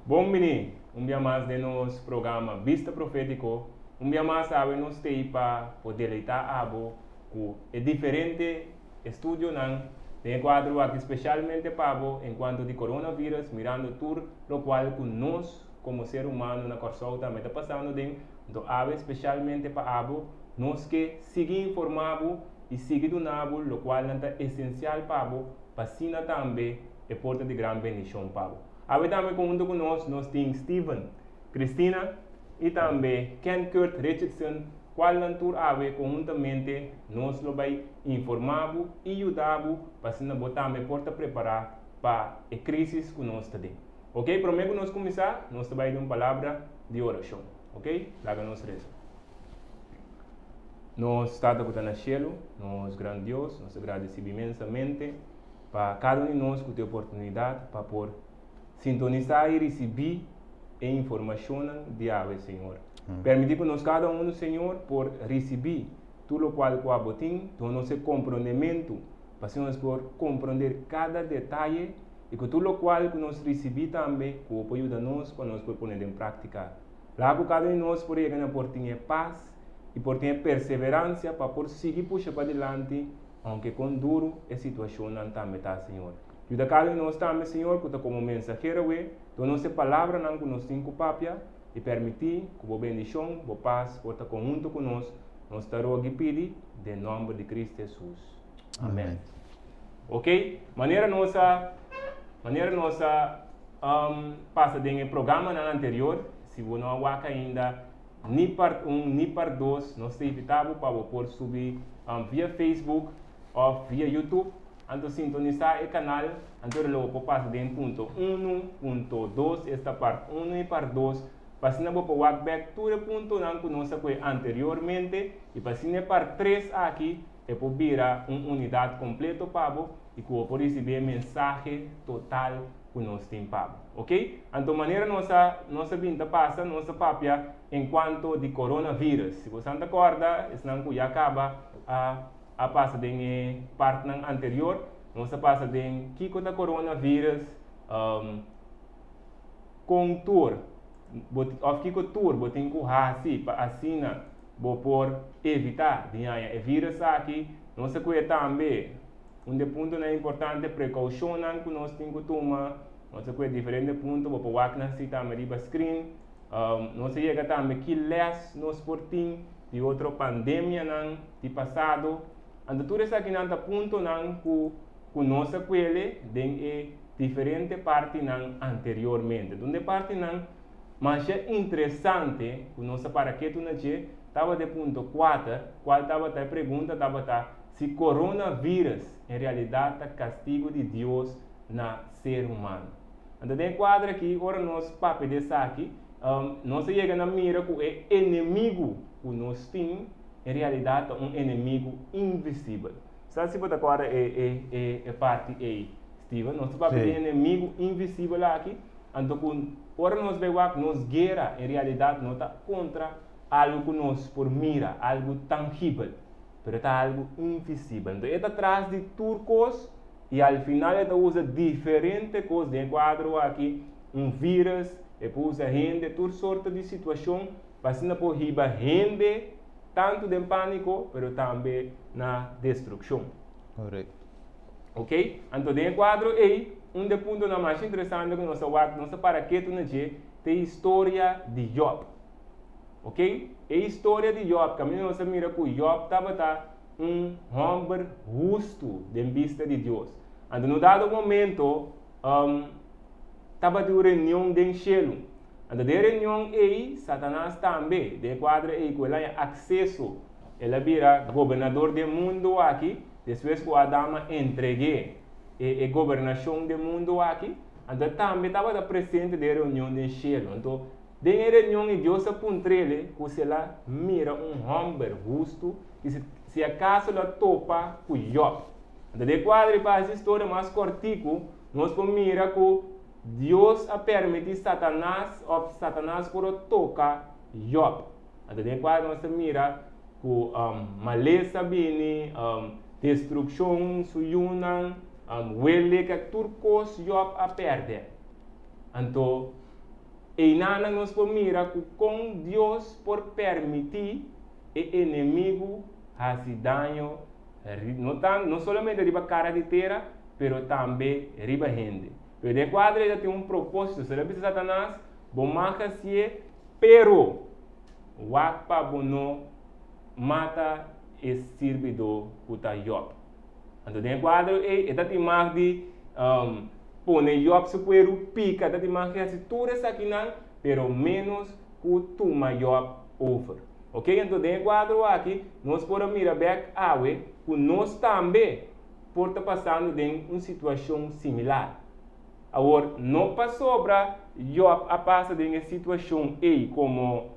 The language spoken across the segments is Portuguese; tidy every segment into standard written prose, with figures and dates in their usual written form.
Bom menino, dia mais de nosso programa Vista Profético, dia mais sabe nos tem para poder deleitar abo com é diferente estúdio não tem quadro aqui especialmente para enquanto de coronavírus mirando tudo lo qual com nós como ser humano na corção também está passando dentro então ave especialmente para abo nós que seguir informado e seguir do nabo lo qual é essencial para sina também é porta de grande bendição para ave também junto com nós temos Steven, Cristina e também Ken Kurt Richardson qual lantur ave conjuntamente nós lo vai informar e ajudar para se botar me porta preparar para a crise que nós está dentro. Ok? Prometo que nós começar, nós vai dar uma palavra de oração. Ok? Laga nós reza. Nós estamos aqui no cielo, nós grande Deus, nós agradecemos imensamente para cada um de nós que tem oportunidade para por sintonizar e receber a informação de ave, Senhor. Permitir que nós cada um, Senhor, por receber tudo o qual o abotim, do nosso compreendimento, para nós por compreender cada detalhe e que tudo o qual que nós recebemos também, que o ajuda nós para nós por pôr em prática. Lá que cada um de nós por ganhar por ter paz e por ter perseverança para por seguir puxar para adelante, aunque com duro a situação não também está, Senhor. Ajuda cada um de nós também, Senhor, que está como mensageiro, do nossa palavra não que nós temos papia e permitir que a bendição, a paz, porta conjunto conosco, nós estaremos aqui pedir, em nome de Cristo Jesus. Amém. Ok? Maneira nossa passa do programa anterior, se você não aguarda ainda, nem parte 1, nem parte 2, nós temos evitado para você subir via Facebook ou via YouTube, então sintonizar o canal, então logo passa de ponto 1, ponto 2, esta parte 1 e parte 2, para se não vou back tudo ponto não que nós anteriormente e para se não parte 3 aqui é para virar uma unidade completa para e que eu posso receber mensagem total que nós temos para, ok? Então maneira nossa vinda passa nossa papia enquanto de coronavírus. Se você não acorda, senão que já acaba a passa de parte anterior, nossa passa de que da coronavírus com tour of que tour botem com assim para assina por evitar de o vírus aqui não se cuida também ponto é importante precaução que nós temos que tomar não se cuida diferente ponto para o aqui se também riba screen não se chega também que less nos portim de outra pandemia não de passado então tudo isso aqui não está ponto não que nós se cuida de diferente parte não anteriormente onde parte não mas é interessante que nossa paraquedo estava de ponto 4, qual estava a pergunta se coronavírus em realidade é castigo de Deus na ser humano. Então tem quadro aqui, agora nós papo desse aqui, nós chega na mira que é inimigo que nós temos, em realidade é um inimigo invisível. Sabe se você agora é parte A, Steven, nós papo de inimigo invisível aqui, então ora nós vemos que nos guerra em realidade não está contra algo que nós por mira, algo tangível, mas está algo invisível. Então ele está atrás de turcos e ao final ele usa diferentes coisas. De quadro aqui um vírus, ele usa gente, toda sorte de situação, para não por riba gente tanto de pânico, mas também na destruição. Correto. Ok? Então de quadro aí dos pontos mais interessantes que nossa paraquedo tem a história de Job. Ok? A história de Job, que nós mira que Job estava homem justo de vista de Deus. Então, no dado momento, estava de reunião de cielo. Então, de reunião aí, Satanás também, de quadro aí, com ele acesso, ele vira governador do mundo aqui, depois que Adão entregue a governação do mundo aqui, então também estava presente da reunião de cielo. Então, dentro da reunião de Deus apontou ele que se lá mira homem justo e se acaso ela topa com Job. Então, de quadro para essa história mais cortico, nós podemos mirar que Deus a permitir Satanás por tocar Job. Então, de quadro nós mira que maleza bini, destruição suyunan, wele que turcos Job a perder. Então, E nada nos por mira que com Deus por permitir o inimigo fazer dano, não somente riba cara de terra, mas também riba gente. Pero de quadro já tem um propósito, se ele Satanás, bom marca se pero wakpa bono mata esse servidor puta Job. Então de quadro é tem mais de pone Job se pueru pica, tem mais que assim tudo isso aqui não, pero menos que toma Job over. Ok? Então de quadro aqui nós podemos mirar back awe, que nós também por estar passando em uma situação similar. Agora, não passou para Job a passar em uma situação aí, como,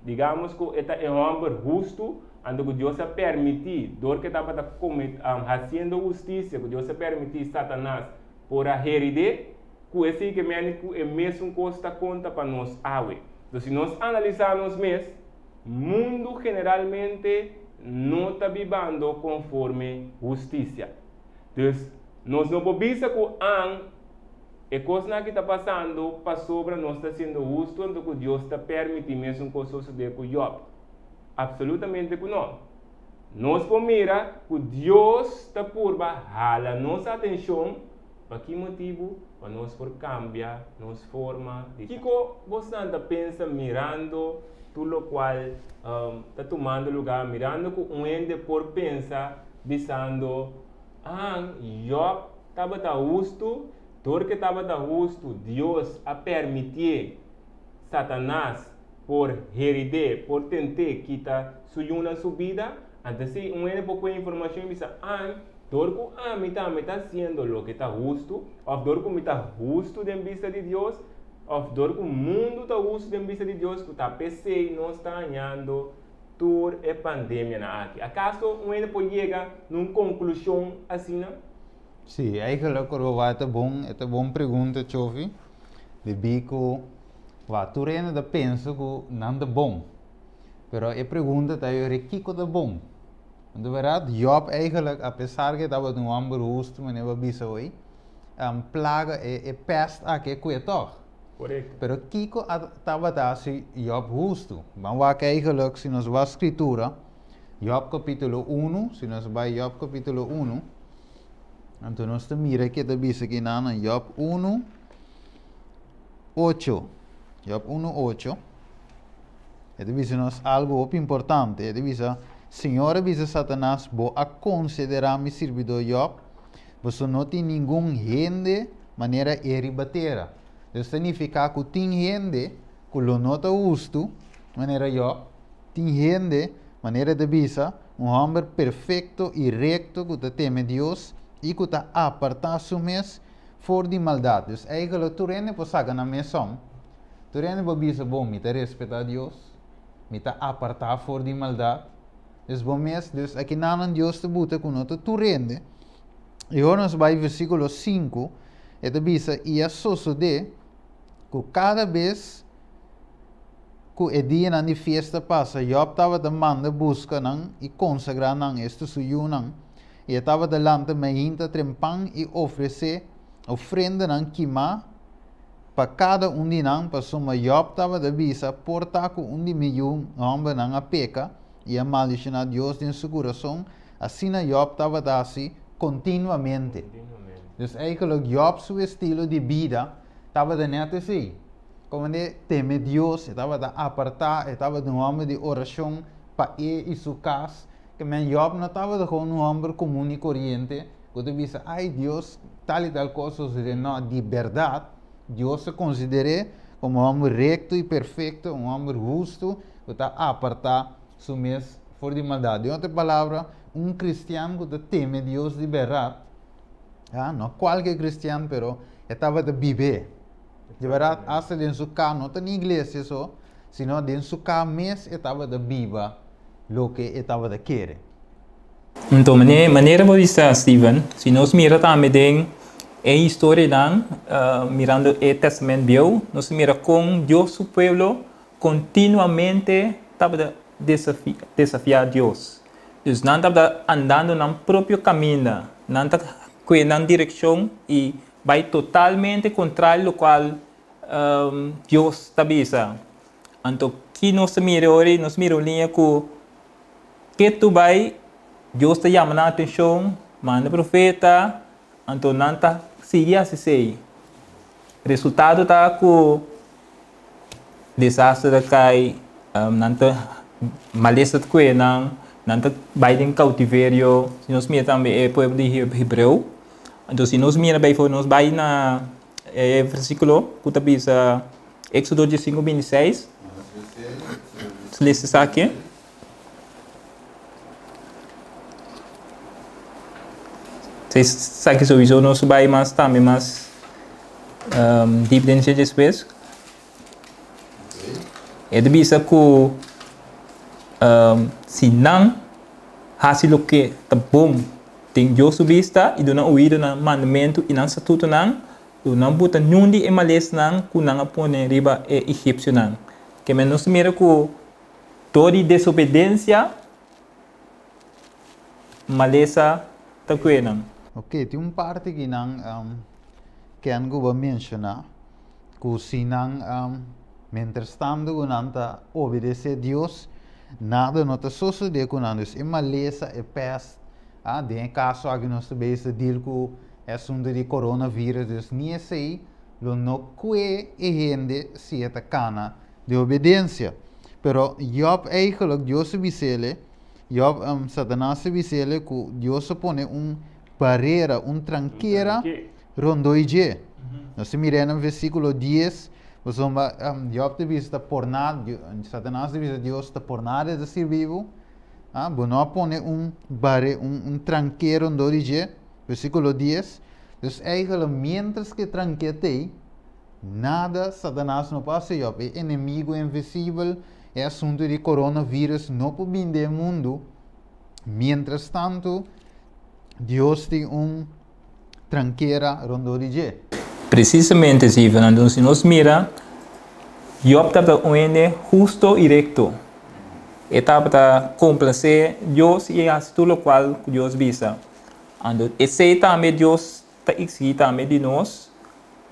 digamos que é um homem justo, onde Deus permitir, dor que estava fazendo justiça, que Deus permitir Satanás por a heride, que esse que é mesmo costa conta para nós. Então, se nós analisarmos mesmo, o mundo generalmente não está vivendo conforme justiça. Então, nós não podemos dizer que a coisa que está passando para sobre nós está sendo justo, então que Deus está permitindo mesmo que suceda com Job. Absolutamente que não. Nós podemos mirar que Deus está por baixar nossa atenção. Para que motivo? Para nós por cambiar nossa forma de... Kiko, você está pensando, mirando tudo o qual está tomando lugar, mirando que ende por pensar, dizendo, Job estava justo, tudo que estava justo, Deus a permitir Satanás por heride, por tentar quitar sua vida, então se ende por informação e diz, tudo que me está fazendo o que está justo, ou tudo que me está justo de vista de Deus, ou tudo que o mundo está justo de vista de Deus, que está PC, não está ganhando toda a pandemia aqui. Acaso ende pode chegar numa conclusão assim, não? Sim, eigenlijk é uma pergunta, Chofi. De bico, tu rende de pensa que não é bom. Pero a pergunta é o que é bom. De verdade, Job eigenlijk, apesar que estava num homem justo, mas não bisa hoje, plaga é peste aqui que toch. Correto. Pero Kiko estava assim Job justo. Vamos ver que eigenlijk, se nós vamos à escritura, Job capítulo 1, se nós vamos a Job capítulo 1, então nós temos que bisa aqui na Job 1, 8. Job 1, 8. Ele diz-nos algo importante. Ele diz, Senhor, diz Satanás, vou a considerar meu servidor Job, você não tem nenhum gente maneira de rebater. Isso significa que tem gente que não está justo, maneira Job, tem gente maneira de bisa, homem perfeito e recto que teme Deus e que está apartado seu mês for de maldade. Então, eigenlijk, tu rende por saga na missão, tu rende por bisa bom, me te respeitar Deus, me te apartar for de maldade. Dus bom mês, dus aqui não Deus te buta com nota tu rende. E agora nós vai versículo 5, e te bisa, e a sucede que cada vez que o dia na festa passa, Job estava demanda busca e consagra este suyo e estava delante me hinta trempang e oferecer ofrenda queima para cada de nós, para soma Job estava de bisa portar com de milhão homem a peca e a maldição a Deus em seu coração, assim Job estava assim continuamente. Dus eigenlijk Job seu estilo de vida estava de net assim, como ele teme Deus, estava de apartar, estava de homem de oração para ele e sua casa, que Job não estava de um homem comum e corriente, que ele disse, ai Deus, tal e tal coisa, não, de verdade, Deus se considera como um homem recto e perfeito, um homem justo, que está a apartar sua mês for de maldade. Em outra palavra, um cristiano que teme Deus de verdade, não qualquer cristiano, pero estava de viver. De verdade, hasta dentro de sua casa, não está na igreja só, sino dentro de sua casa mesmo, estava de viver o que estava de querer. Então, maneira como está Steven, se nós miramos também a história, mirando o Testamento Bíblico, nós miramos como Deus, o povo, continuamente estava desafiar Deus. Então, não estava andando no próprio caminho, não estava na direção e vai totalmente contrário do qual Deus tabisa. Anto que nós mira ori, nós mira linha que tu vai, Deus te chama na atenção, manda profeta, anto nanta sigue assim sei. Resultado tá com desastre cai, nanta maleza que nanta vai em cautiverio, se nós mira também é povo de hebreu. Então se nós mira bem foi nós vai na versículo que tá bisa Éxodo 5:26. Se lê isso aqui. Se sabe sobre isso nós vai mais também mais deep dentro depois. É de bisa que se não hasil o que tá bom tem Deus vista e do não ouvir na mandamento e não estatuto não do não botar nundi e males não que não apone riba e egípcio não que menos mira que toda desobediência maleza tá que não. Ok, tem parte que não que eu vou mencionar que se não mientras tanto não tá obedecer a Deus nada não tá suceder com nós é maleza é peste de caso aqui nós também deal com assunto de coronavírus nem sei lo não que e gente se atacana de obediência pero Job eigenlijk Deus visele Job Satanás visele que Deus pone barreira tranqueira rondoije nós miramos no versículo 10 Job te vista por nada Satanás te vista Deus te por nada de ser vivo bueno pone tranqueiro rondoije versículo 10 dus eigenlijk mientras que tranquete nada Satanás não passa Job é inimigo invisível é assunto de coronavírus não pode vir do mundo mientras tanto Deus tem tranqueira rondoije Precisamente, sim, Fernando. Se nós mira, Job estava onde justo e recto. Estava para complacer Deus e a tudo o qual Deus visa. Então, esse também Deus está exigindo também de nós,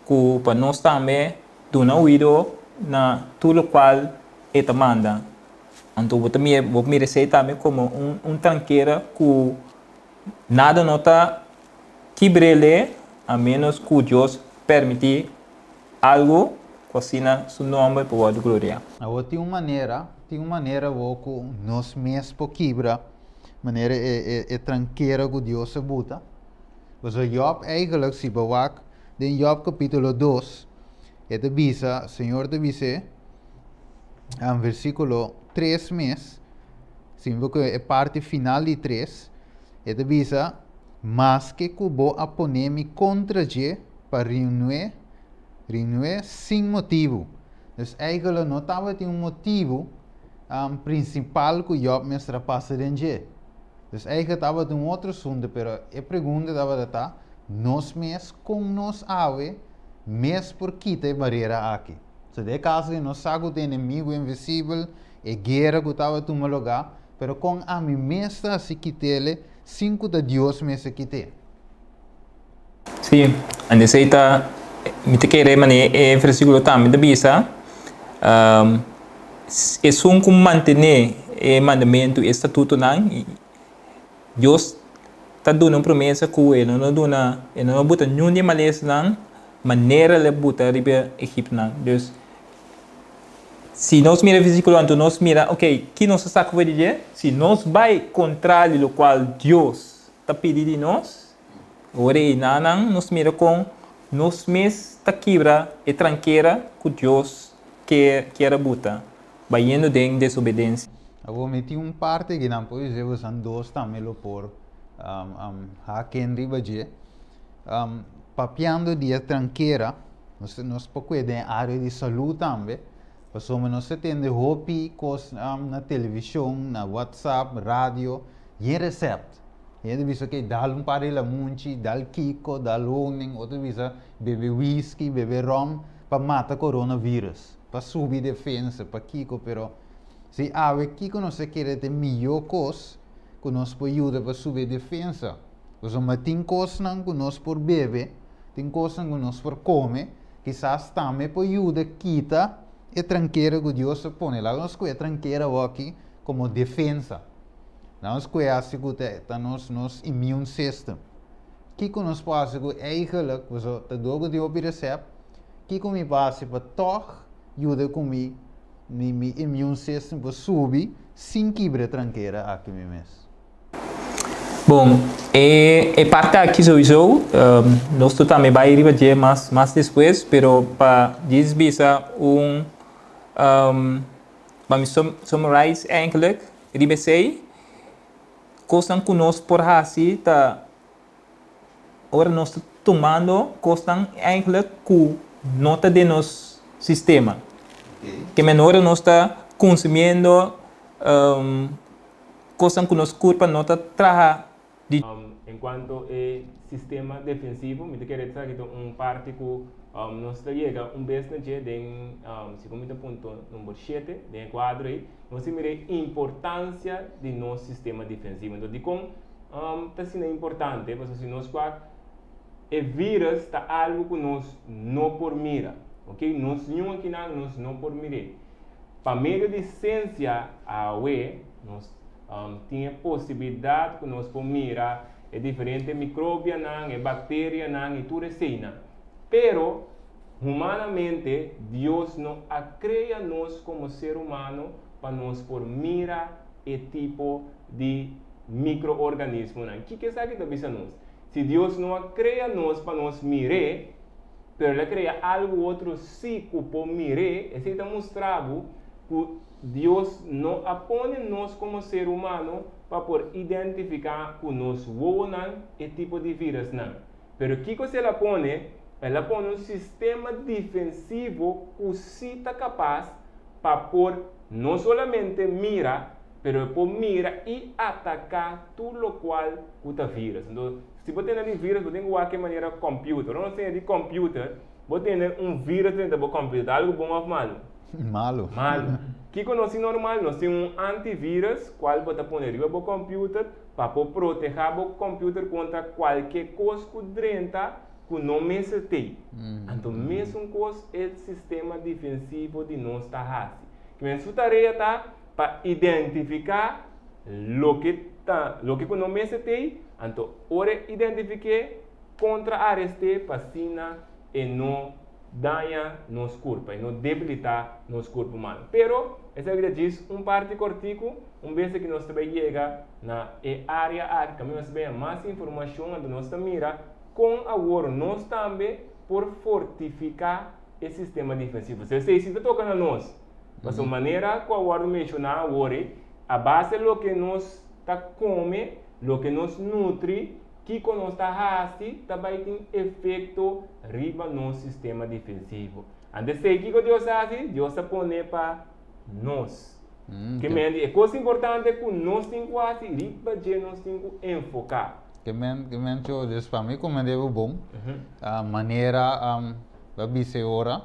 que para nós também do não ouvido na tudo o qual Ele manda. Então, vou me receber também como tranqueira que nada não está quebrele a menos que Deus permitir algo cocina seu nome para a glória. Agora tem uma maneira que nós mesmos quebra, maneira é tranqueira que Deus se bota. Mas Job eigenlijk se bewaakt in Job capítulo 2, het bisa, Senhor te dice, en versículo 3 mes, significa que é parte final de 3, het bisa, mas que cubo a poner-me contra je para reunir sem motivo. Dus eigenlijk não estava tem motivo principal que Job me passa dentro. Dus eigenlijk estava tem outro assunto, pero a pergunta estava nós mesmos com nós ave, mesmo por quitar a barreira aqui. So de caso que nós sabe que inimigo invisível, é guerra que estava em um lugar, pero com a mim mesmo se quitar, cinco de Deus me se quitar. Sim, ande seita me te querer mane é versículo também da bisa é só como manter o mandamento e estatuto não Deus está dando uma promessa que ele não bota nenhum de maleza não maneira ele bota riba Egipto não dus se nós mira o versículo então nós mira ok que nós está com ele se nós vai contra o qual Deus está pedindo de nós ora e nanang nos mira com nós mesmos ta quebra e tranqueira que Deus quer buta, baiano de desobediência. Agora me tem parte que não pode dizer os dois também lo por haken riba je papiando de tranqueira nós pouco é área de saúde também passamos nós tendo hopi cos na televisão na WhatsApp rádio e receita e visto que dá par la munchi, dá kiko, dá loning, outra visa bebe whisky, bebe rum para matar coronavírus, para subir defesa, para kiko, pero se ave kiko não se quer ter melhor coisa, que nós pode ajudar para subir defesa. Mas tem coisas não que nós por beber, tem coisas que nós por comer, quizás também pode ajudar quita a tranqueira que Deus se põe. Lá nós que a tranqueira aqui como defesa. Nós que assim que está nos immune system. Que nós passa que eigenlijk, você está dogo de obedecer, que me passa para toch ajuda com mi immune system para subir sem quebrar tranqueira aqui mesmo. Bom, parte aqui sowieso, nós também vai ir mais depois, pero para dizer para me summarize eigenlijk, ribe sei, costan conosco por assim, tá, agora nós tomando, costan eigenlijk com nota de nosso sistema, que menor nós está consumindo, costan conosco culpa nota traja. Enquanto o sistema defensivo, me quer dizer que parte que nós chega vez na dia de segundo ponto número 7 de quadro aí, nós mira a importância de nosso sistema defensivo. Então, de como está sendo importante, porque se nós o vírus está algo que nós não por mira, ok? Nós não aqui nós não por mirar. Para meio de ciência nós tinha possibilidade que nós podemos mirar é diferente micróbio é bactéria e tudo isso. Pero humanamente Deus não cria nós como ser humano para nós por mirar e tipo de microorganismo. O que é isso que está nós? Se Deus não cria nós para nós mirar, pero ele cria algo outro sim que por mirar, esse está mostrado que Deus não põe nós como ser humano para por identificar que nós vamos e tipo de vírus não. Pero o que ela põe? Ela põe um sistema defensivo que sim está capaz para por não somente mira, pero por mira e atacar tudo o qual o vírus. Então, se você tem vírus, você tem que qualquer maneira computer. Não tem de computer, você tem vírus dentro do computer, algo bom ou malo? Malo. Malo. Que nós é normal, nós temos antivírus, qual você pode pôr no computer para proteger o computer contra qualquer coisa que dentro que não me tem. Então, mesmo coisa é o sistema defensivo de nós está assim. Que a sua tarefa está para identificar o que não me tem. Então, ora identificar contra arreste para sina e não danha nosso corpo e não debilitar nosso corpo humano. Pero, essa é diz parte cortico, vez que nós também chega na área que nós vemos mais informação onde nós mira com agora nós também por fortificar o sistema defensivo. Se você está tocando a nós, mas a maneira que agora mencionar agora, a base do que nós está come, do que nos nutre, que quando nós está assim, também tem efeito riba no sistema defensivo. Antes de que Deus faz, Deus está põe para nós. Que é coisa importante que nós temos que fazer, riba de nós temos que enfocar. Que diz para mim como é bom, a maneira da biseora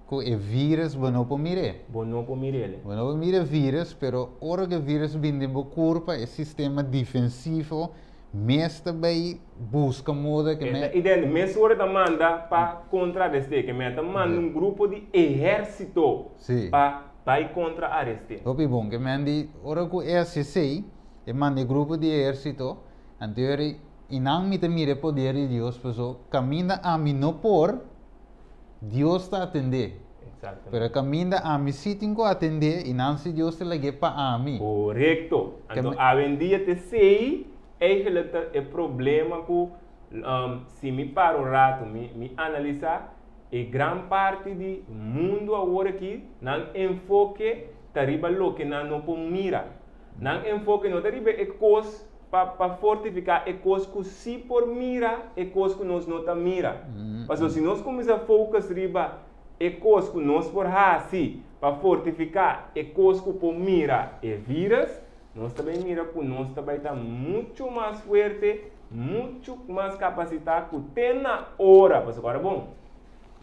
que o vírus não pode mirar. Não pode mirar. Não pode mirar vírus, pero ora que o vírus vem do corpo, o sistema defensivo mas também busca moda que mas hora da manda para contra este que manda grupo de exército para ir contra este. Opi bom que manda ora que SCC e manda grupo de exército anterior inang mita mire poder de Deus pessoa caminha a mim não por Deus está atender. Exatamente. Pero caminha a mim se tem que atender e não se Deus te lege para a mim. Correto. Então a vendia te sei é o problema que se me para o rato me analisar e grande parte do mundo agora aqui não enfoque tariba lo que não pode mirar não enfoque não tariba é coisa para fortificar é coisa que se por mira é coisa que nós não tá mira mas se nós começar a focar riba é coisa que nós por assim para fortificar é coisa que por mira é vírus. Nós também mira que nós também está muito mais forte, muito mais capacitado que tem na hora. Mas agora, bom,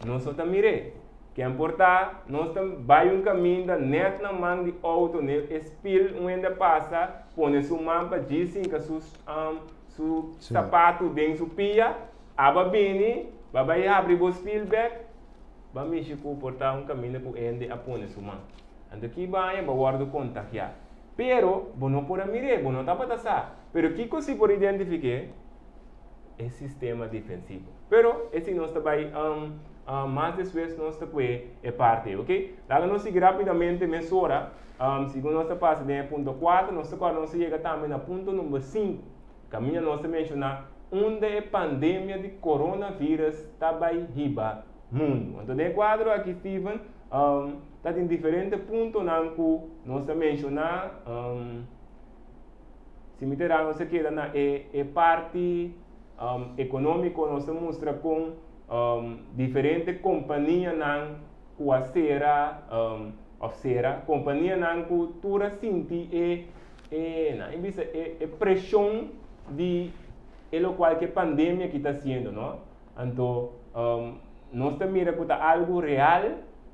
nós só estamos mirando. Que é importante, nós estamos vai caminho da net na mão de auto, né? Espil onde passa, põe sua mão para dizer que seu sapato dentro da pia, aba bem, vai abrir o espil back, ba México portar caminho com ende apone suma. Ando aqui vai ba guardo contact ya. Pero, não pode mirar, não tá para passar. Pero que coisa por identificar é sistema defensivo. Pero esse nós também mais vezes nós também é parte, ok? Lá nós seguir rapidamente mensura. Segundo nós passa de ponto 4, nós chega também na ponto número 5. Caminha nós mencionar onde a pandemia de coronavírus também riba mundo. Então, de quadro aqui, Steven, está em diferentes pontos que nós mencionar. Se me terá, nós queda na parte econômica, nós mostra com diferentes companhias que a cera, companhia que cultura sente e pressão de lo qual que a pandemia que está sendo, não? Então, nós mira que está algo real,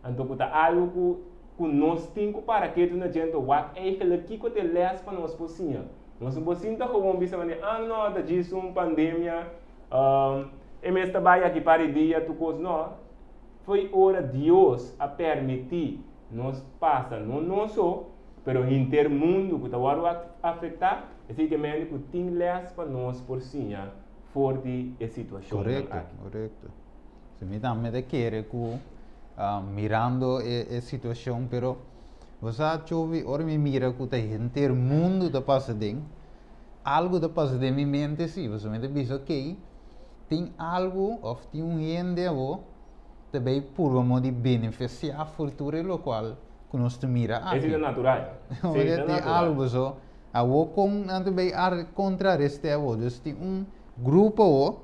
então que está algo que nós temos para que tu não gente vá que te lês para nós pocinha. Nós não podemos como bisa mane não da disso pandemia e mesmo trabalho aqui para dia tu coisa não foi hora Deus a permitir nós passa não só pero intermundo que tá vai afetar assim que mesmo que tem lês para nós pocinha forte a situação. Correto. Se me dá me de querer que mirando a situação, pero você chove ora me mira que tá intermundo da passa dentro, algo da passa de minha mente sim, você me diz ok, tem algo ou tem gente ou também por uma de beneficiar a futuro local que nós te mira. Isso é natural. Tem algo só, a o com também contrarreste a o, dus tem grupo o,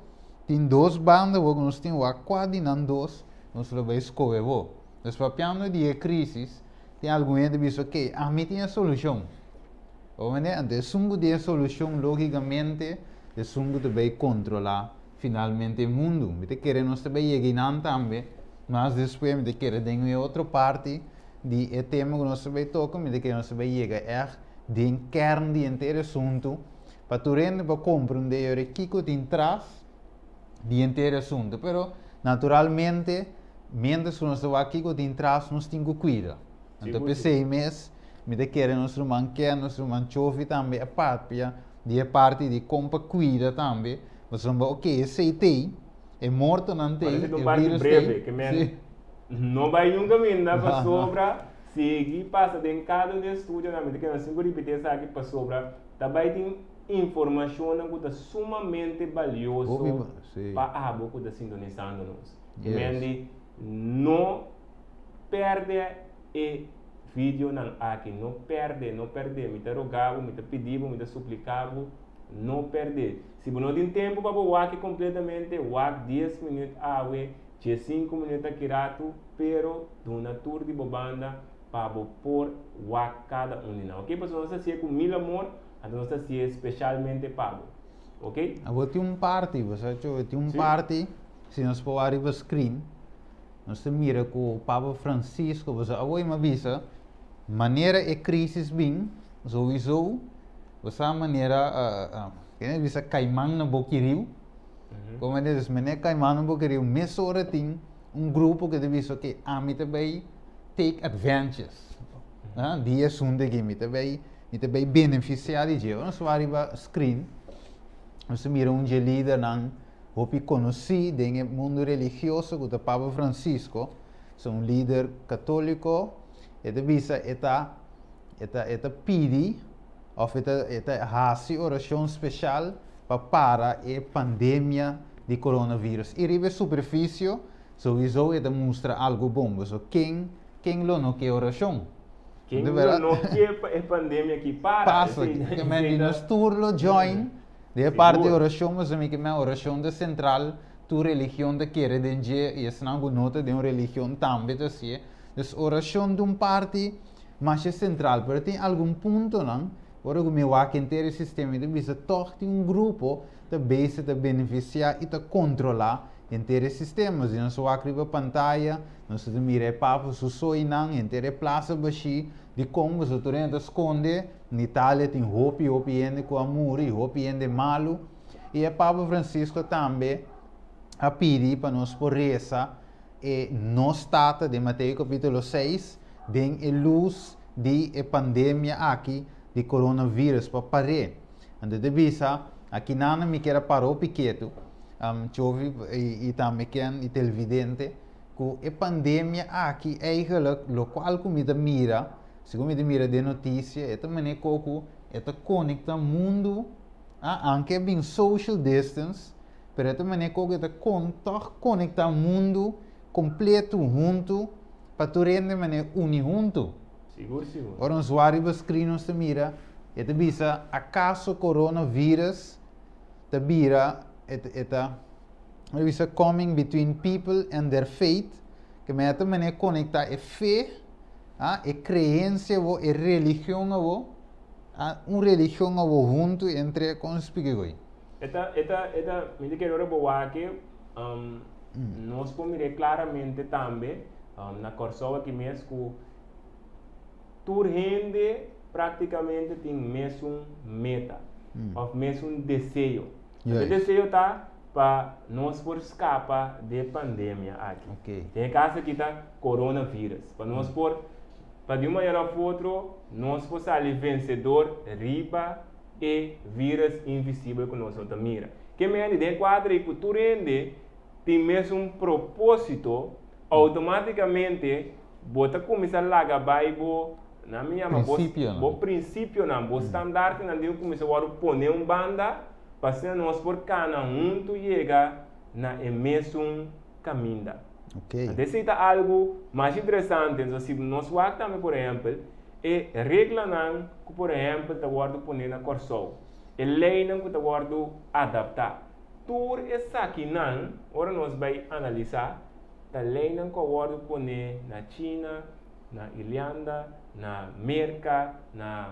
tem duas bandas o que nós tem o quase não dois, nós lo vai escolher o. Dus papiano de crise tem algum gente que diz, ok, a mim tem a solução. Então, sungo de solução, logicamente, de sungo também controlar finalmente o mundo. Me quer nós também chegar também, mas depois me quer ter outra parte de tema que nós também tocamos, me quer nós também chegar de kern de inteiro assunto, para tu rende para compreender o que tem atrás de inteiro assunto. Pero, naturalmente, mientras nós estamos aqui, que tem atrás, nós temos que cuidar. Então, pensei mesmo, me quer nosso chove também a parte de compra cuida também. Mas não ok, aceitei, é morto não tem, é vírus breve, que não vai nunca minda para sobra, seguir passa dentro cada de estúdio, na medida que nós sempre repetir aqui para sobra, também tem informação que é sumamente valioso para a abo que está sintonizando nós. E não perde e vídeo não aqui, não perde, me te rogava, me te pediva, me te suplicava, não perde. Se você não tem tempo para o aqui completamente, o 10 minutos a 5 minutos aqui rato, pero uma tour de banda para pôr o cada um. Ok? Porque nós se é com mil amor, nós se é especialmente pago. Ok? Agora tem parte, você tem parte, se nós for arriba screen, nós mira com o Papa Francisco, você agora me avisa, maneira é crise bem, sowieso, você maneira, que visa caimão na boquerio, como diz, maneira caimão na boquerio, mas ora tem grupo que diz que a mim também take advantages, dia sunde que me também beneficiar de jeito, nós arriba screen, nós mira líder não eu conheci no mundo religioso que o Papa Francisco, é líder católico, ele visa eta pedi ou eta hasi oração especial para a pandemia de coronavírus. E ribe superfície, sowieso ele mostra algo bom, so quem não quer oração? Quem não quer a pandemia que passa, que me nos turlo join. De parte de oração, mas a minha oração da central, tu religião da querer de dia e essa não nota de uma religião também assim. Então oração de parte mais central, pero tem algum ponto não? Ora que meu aqui inteiro sistema de visa torce grupo de base de beneficiar e de controlar inteiro sistemas. E nós aqui na pantalla, nós mira papo susoi não inteiro plaza baixi de como se torna esconde. Na Itália tem hopi com amor e hopi malo. E o Papa Francisco também a pedir para nós por reza não está de Mateus capítulo 6, bem a luz de a pandemia aqui de coronavírus para parar. Então, de visa, aqui não me quer parou pequeno, chove e também quem e televidente, que a pandemia aqui é o qual comida mira, se comida mira de notícia, é também coco, é conecta mundo, anche bem social distance, pero também coco é conecta mundo completo junto, para tu rende mané uni junto. Seguro, seguro. Ora, os vários screens te mira, e te bisa, acaso coronavírus, te mira, bisa coming between people and their faith, que me ata mané conecta a fé, a crença, a religião, religião junto entre conspicuos. Me quero boa que nós podemos claramente também na Corsova que mesmo toda gente praticamente tem mesmo meta, ou mesmo desejo. O desejo está para nós por escapar da pandemia aqui. Okay. Tem caso que está coronavírus, para nós por para de uma maneira ou outra nós por sair vencedor riba e vírus invisível que nós não mira. Que me de quadro e cultura tem mesmo um propósito, automaticamente bota começar lá Bible na minha princípio não, bo standard não deu começar a poner banda para nós por cada tu chega na mesmo caminho. Okay. Então, se está algo mais interessante, então, se nós vamos também, por exemplo, é regra não que, por exemplo, está guardo poner na Corsol, é lei não que está guardo adaptar. Tudo isso aqui não, agora nós vamos analisar, a lei não que guardo poner na China, na Irlanda, na América, na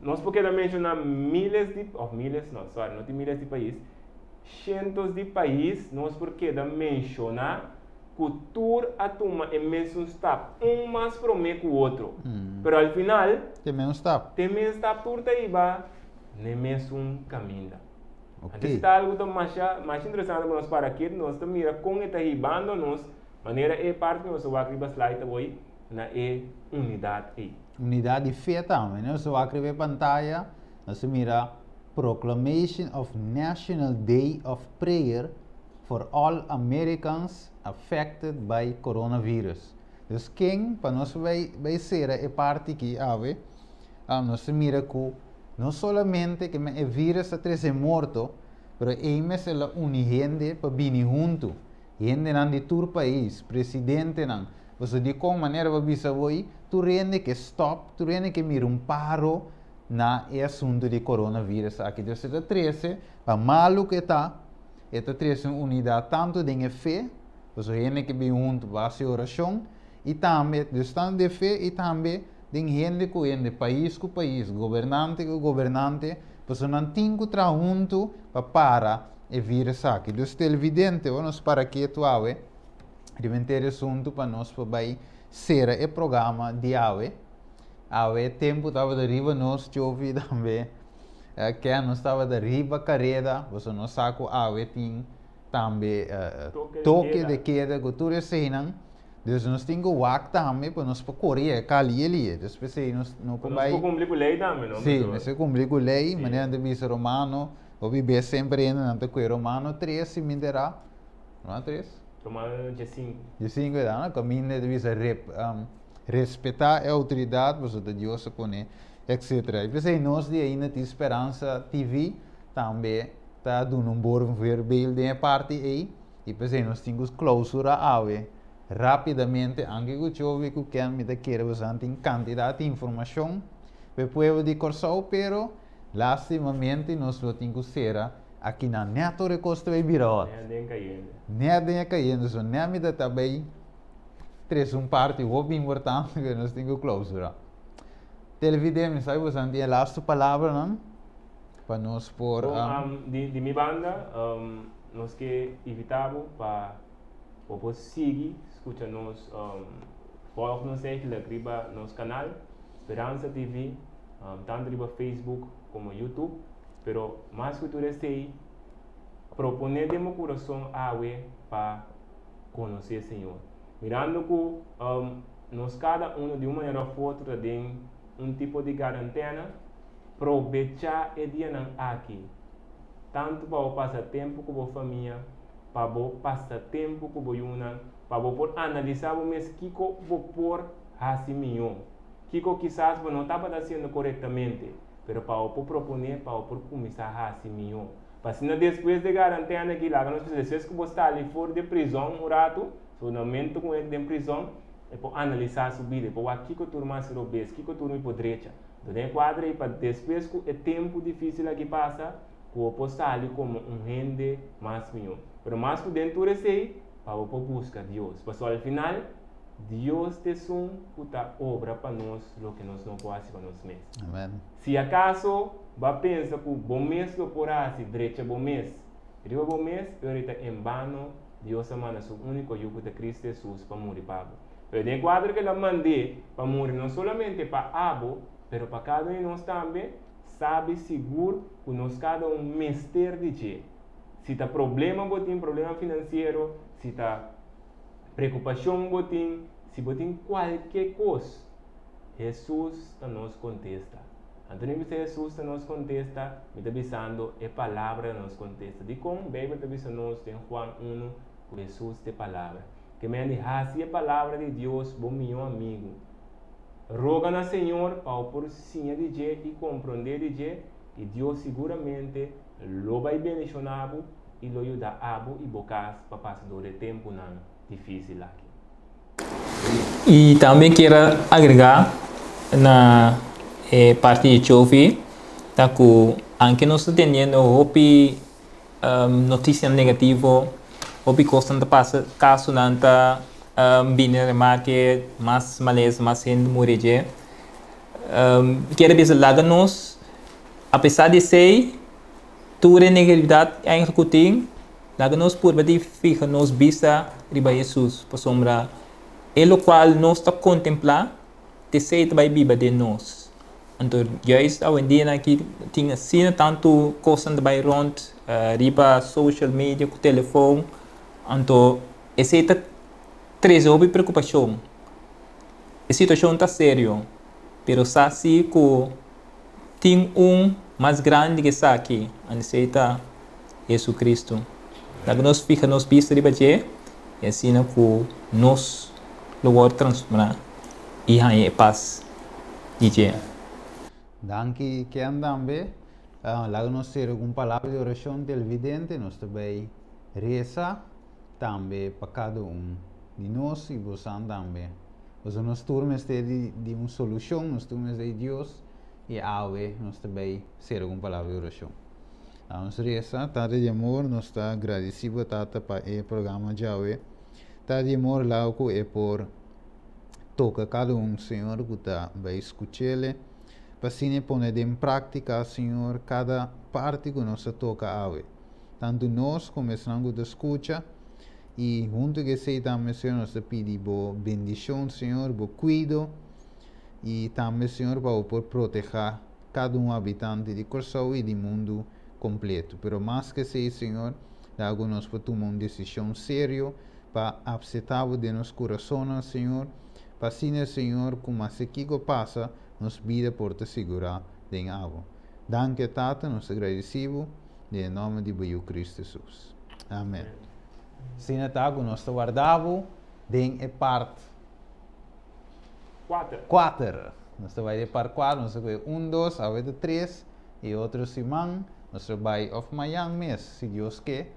nós podemos mencionar milhares de países, centos de países, nós podemos mencionar cultura a turma é mesmo stop, mais promete que o outro. Pero al final, tem mesmo stop turta aí va no mesmo caminho. Okay. Então, está algo mais interessante para nós para aqui, nós também mira com está ribando nós, maneira é parte nós vai criar slide hoje na unidade aí. Unidade de fé também, né? Você vai escrever pantalla, você mira Proclamation of National Day of Prayer for all Americans affected by coronavirus. Então, quem para nós vai ser a parte que ave, nós mira que não somente que o vírus está morto, mas é la unigente para vir junto, gente não de todo país, presidente não. Você de qual maneira vai bisa voi, tu rende que stop, tu rende que mira paro na assunto de coronavírus aqui. Então, você está 13, para malo que está, esta 13 unidade tanto de fé, você rende que vem junto para a oração, e também, de stand de fé, e também de gente que é de país com país, governante com governante, você não tem que trazer junto para o vírus aqui. Então, é evidente, nós para que tu ave, de assunto para nós para ser o programa de ave. Ave tempo estava de riba nós chove também. Que nós estava de riba carreda, você não sabe que ave tem também toque de queda, que tu recebem. Então nós temos que walk também para nós correr cali ali. Então nós não podemos cumprir com a lei também, não? Sim, nós cumprir com a lei, maneira de viver romano, ou viver sempre não te cuidar romano 3 se me derá, não é 3? Romano de 5. De 5 anos, caminho de viver respeitar a autoridade, você de Deus põe, etc. E pensei nós de ainda tem esperança TV também está dando bom verbal de parte aí, e pensei nós temos clausura ave rapidamente, anche que chove que quer me da querer usar tem quantidade de informação para o povo de Corsol, pero lastimamente nós não temos que ser aqui na neto recosta vai virar. Nem caindo, só nem me dá também três parte muito importante que nós temos que clausura. Televidente, sabe você tem a last palavra não? Para nós por de minha banda, nós que evitamos para o seguir, escuta nos folga nos lá nosso canal Esperança TV, tanto no Facebook como YouTube, pero mais que tudo sei proponer de meu coração para conhecer o Senhor. Mirando que nós cada um de uma maneira ou outra tem tipo de quarentena, aproveitar o dia aqui. Tanto para passar tempo com a família, para passar tempo com a una, para analisar o mês que vou pôr assim melhor. Que quizás não estava fazendo corretamente, mas para proponer, para começar assim melhor. Mas depois de quarentena que lá nós precisamos que você está ali fora de prisão um rato, no momento com ele em prisão, é para analisar a sua vida, para aqui que a turma se robês, que a turma para direita. Então, quadro para depois que o tempo difícil que passa, que o postar ali como rende mais melhor. Mas que dentro desse aí, para buscar Deus. Mas ao final, Deus te sum puta obra para nós, o que nós não podemos para nós mesmos. Amém. Se acaso, vai pensar que o bom mês lo por assim, direito bom mês. E o bom mês, eu estou em vano, Deus amanda o único yugo de Cristo Jesus para morrer para Abo. Pero de quadro que ela mandei para morrer não somente para Abo, pero para cada um de nós também, sabe seguro que nós cada um mestre de Deus. Se está problema, botim problema financeiro, se está preocupação, botim, se botim qualquer coisa, Jesus nos contesta. Então, se Jesus nos contesta, me está avisando, a palavra nos contesta. De como, a Bíblia está avisando em Juan 1, que Jesus é palavra. Que me diz, assim a palavra de Deus, bom meu amigo. Roga ao Senhor para por sim de Deus e compreender de Deus, e Deus seguramente lo vai bendicionar e lo ajudar a e bocas para passar do tempo não difícil aqui. E também quero agregar na parte de Chofi, tá que anche nós tendo hopi notícia negativa, hopi constante passa caso nanta bine market mas malês mas gente morrer. Quero dizer lá nós, apesar de ser toda negatividade ainda que tem, lá nós por bater fica nos vista riba Jesus por sombra, o qual nós está contemplar, te sei também biba de nós. Então, juist hoje em dia aqui tinha assim tanto coisa também rond, riba social media, com telefone, então esse é três houve preocupação. A situação está séria, mas sabe que tem mais grande que essa aqui, a necessita Jesus Cristo. Lá nós fica nos pistas riba de, e assim que nós lugar transformar e aí paz de Danke que andambe, lá nós ter alguma palavra de oração televidente, nós também reza também para cada de nós e você andambe. Os nós turmas de uma solução, nós turmas de Deus e ave nós também ter alguma palavra de oração. Nós reza, tarde de amor, nós está agradecido tata para o programa de hoje. Tarde de amor lá que é por toca cada Senhor que está vai escutar. Para assim pôr em prática, Senhor, cada parte que nós toca a ver. Tanto nós começamos a escutar e junto que sei também, Senhor, nós pedimos boa bendição, Senhor, bom cuidado e também, Senhor, para proteger cada habitante de Corsau e do mundo completo. Pero mais que sei, Senhor, logo nós podemos tomar uma decisão séria para aceitar de nosso coração, Senhor, para assim, Senhor, como assim que passa, nos vida por te segurar em água. Danke, Tata, nos agradecemos, em nome de Cristo Jesus. Amém. Sim, Tago, nós guardamos em a parte 4. Nós vai de parte 4, nós vai 1, 2, a 3, e outro semana, nós vai of Miami mês, se Deus quer.